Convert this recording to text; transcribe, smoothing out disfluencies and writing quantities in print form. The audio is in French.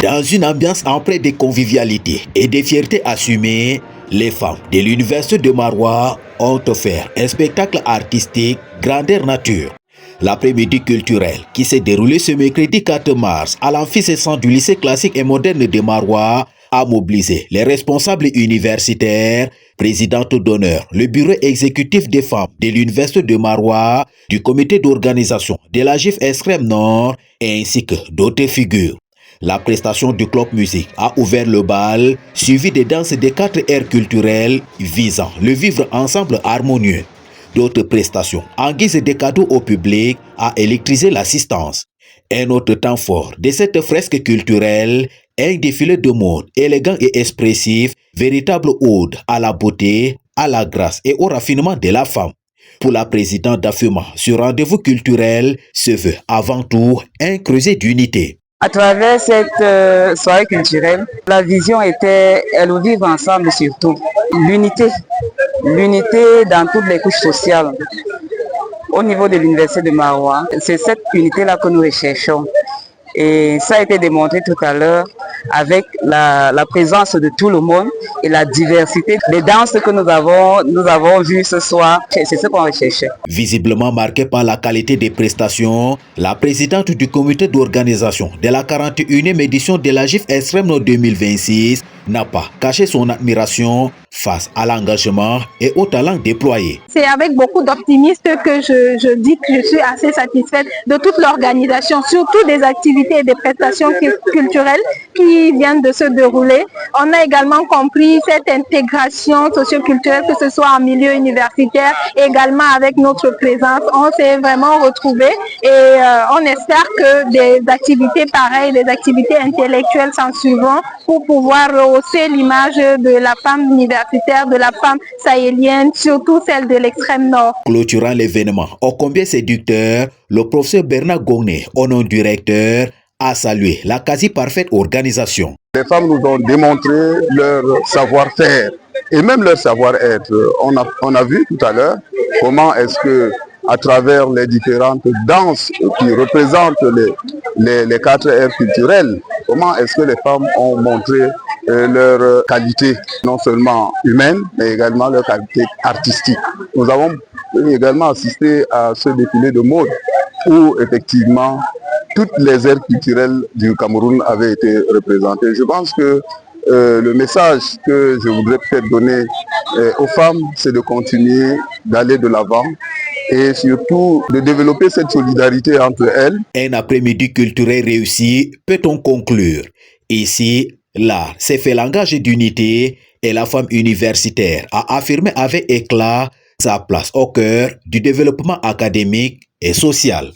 Dans une ambiance empreinte de convivialité et de fierté assumée, les femmes de l'université de Maroua ont offert un spectacle artistique grandeur nature. L'après-midi culturel qui s'est déroulé ce mercredi 4 mars à l'amphicécent du lycée classique et moderne de Maroua a mobilisé les responsables universitaires, présidente d'honneur, le bureau exécutif des femmes de l'université de Maroua, du comité d'organisation de la GIF Extrême Nord ainsi que d'autres figures. La prestation du club musique a ouvert le bal, suivi des danses des 4 aires culturelles visant le vivre ensemble harmonieux. D'autres prestations en guise de cadeaux au public a électrisé l'assistance. Un autre temps fort de cette fresque culturelle, un défilé de mode élégant et expressif, véritable ode à la beauté, à la grâce et au raffinement de la femme. Pour la présidente d'AFEMA, ce rendez-vous culturel se veut avant tout un creuset d'unité. À travers cette soirée culturelle, la vision était le vivre ensemble surtout. L'unité dans toutes les couches sociales. Au niveau de l'université de Maroua, c'est cette unité-là que nous recherchons. Et ça a été démontré tout à l'heure avec la présence de tout le monde et la diversité des danses que nous avons vues ce soir. C'est ce qu'on recherchait. Visiblement marquée par la qualité des prestations, la présidente du comité d'organisation de la 41e édition de la GIF Extrême Nord 2026 n'a pas caché son admiration face à l'engagement et au talent déployé. C'est avec beaucoup d'optimisme que je dis que je suis assez satisfaite de toute l'organisation, surtout des activités et des prestations culturelles qui viennent de se dérouler. On a également compris cette intégration socioculturelle, que ce soit en milieu universitaire, également avec notre présence. On s'est vraiment retrouvés et on espère que des activités pareilles, des activités intellectuelles s'en suivront pour pouvoir rehausser l'image de la femme universitaire, de la femme sahélienne, surtout celle de l'extrême nord. Clôturant l'événement ô combien séducteur, le professeur Bernard Gogné, au nom du recteur, a salué la quasi-parfaite organisation. Les femmes nous ont démontré leur savoir-faire et même leur savoir-être. On a vu tout à l'heure comment est-ce que, à travers les différentes danses qui représentent les 4 aires culturelles, comment est-ce que les femmes ont montré leur qualité, non seulement humaine, mais également leur qualité artistique. Nous avons également assisté à ce défilé de mode où effectivement toutes les aires culturelles du Cameroun avaient été représentées. Je pense que le message que je voudrais peut-être donner aux femmes, c'est de continuer d'aller de l'avant et surtout de développer cette solidarité entre elles. Un après-midi culturel réussi, peut-on conclure? Ici, l'art s'est fait langage d'unité et la femme universitaire a affirmé avec éclat sa place au cœur du développement académique et social.